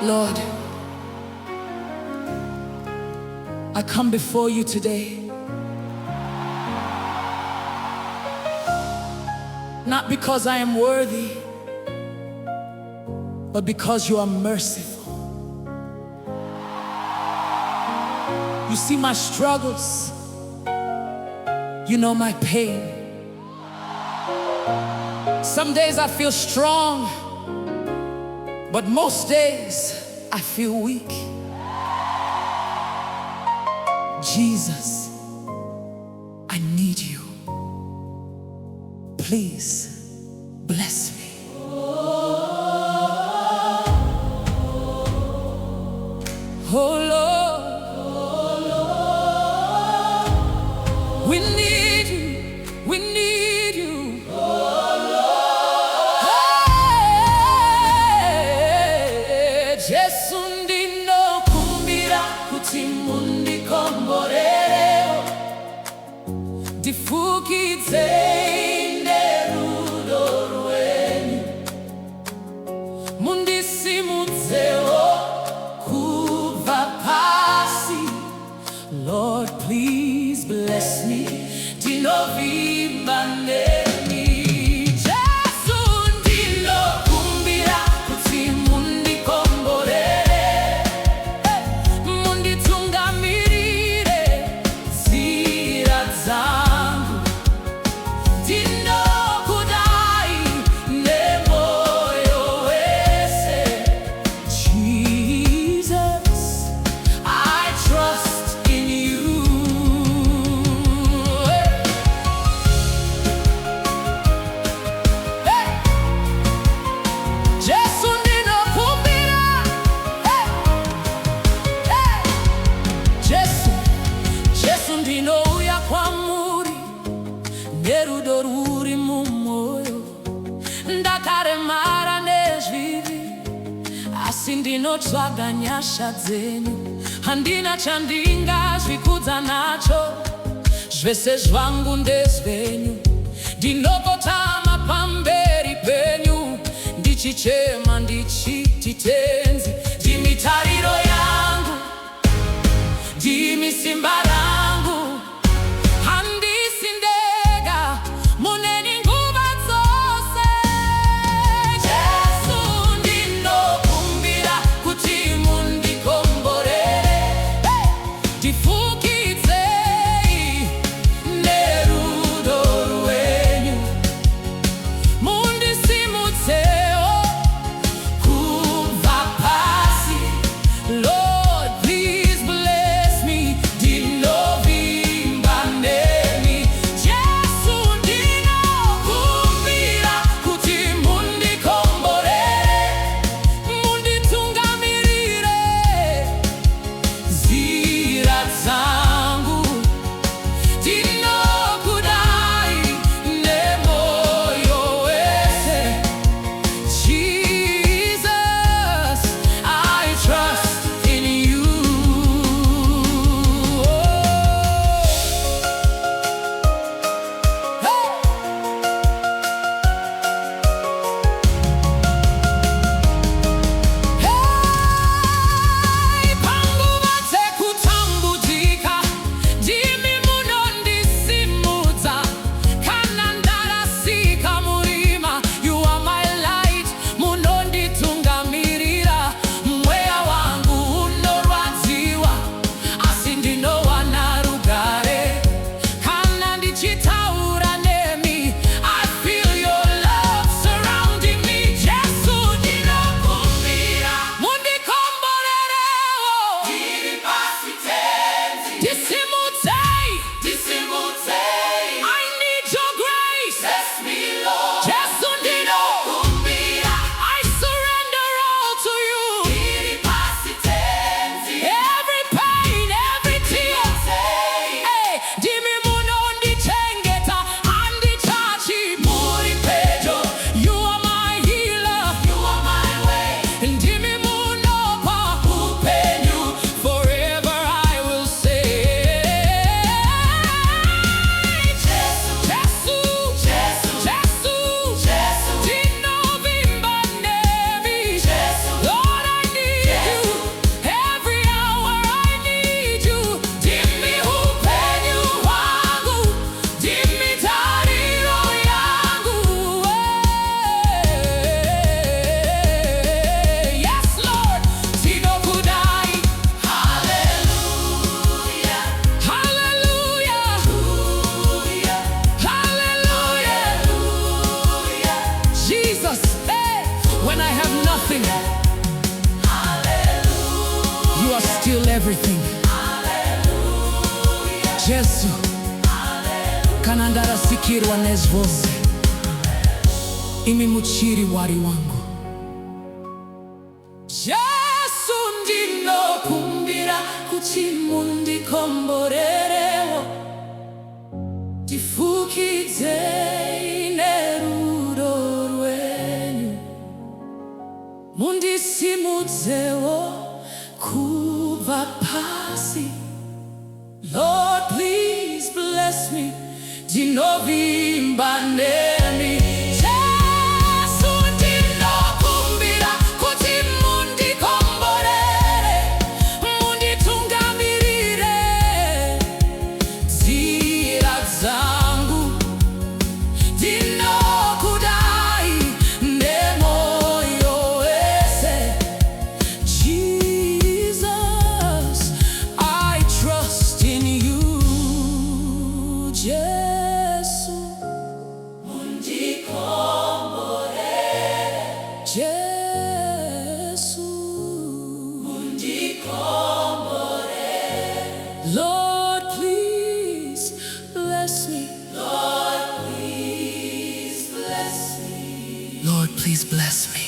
Lord, I come before you today, not because I am worthy, but because you are merciful. You see my struggles, you know my pain. Some days I feel strong, but most days I feel weak. Jesus, I need you. Please bless me. Oh Lord, we need you, we need you. Tenzi Ndikomborerei kuti mundikomborerei, ndifukidze nerudo rwenyu, mundisimudzewo kubva pasi. Lord, please bless me, ndinovimba nemi. Nerudo ruri mumoyo, ndakaremara nezvivi, asi ndinotsvaga nyasha dzenyu. Handina chandingazvikudza nacho, zvese zvangu ndezvenyu. Ndinokotama pamberi penyu, ndichichema ndichiti tenzi. Ndimi tariro yangu, ndimi simba rangu. Every pain, every tear, hey, dimi munonditenge. ndarasikirwa nezvose, imi muchiri wari wangu. Jesu ndinokumbira kuti mundikomborerewo, ndifukidzei nerudo rwenyu, mundisimudzewo kubva pasi. Lord, please bless me, ndinovimba nemi. Jesu ndinokumbira kuti mundikomborere, munditungamirire nzira dzangu. Ndinokudai nemoyo wese. Jesus, I trust in you. Jesu mundikomborere, Jesu mundikomborere. Lord, please bless me. Lord, please bless me. Lord, please bless me.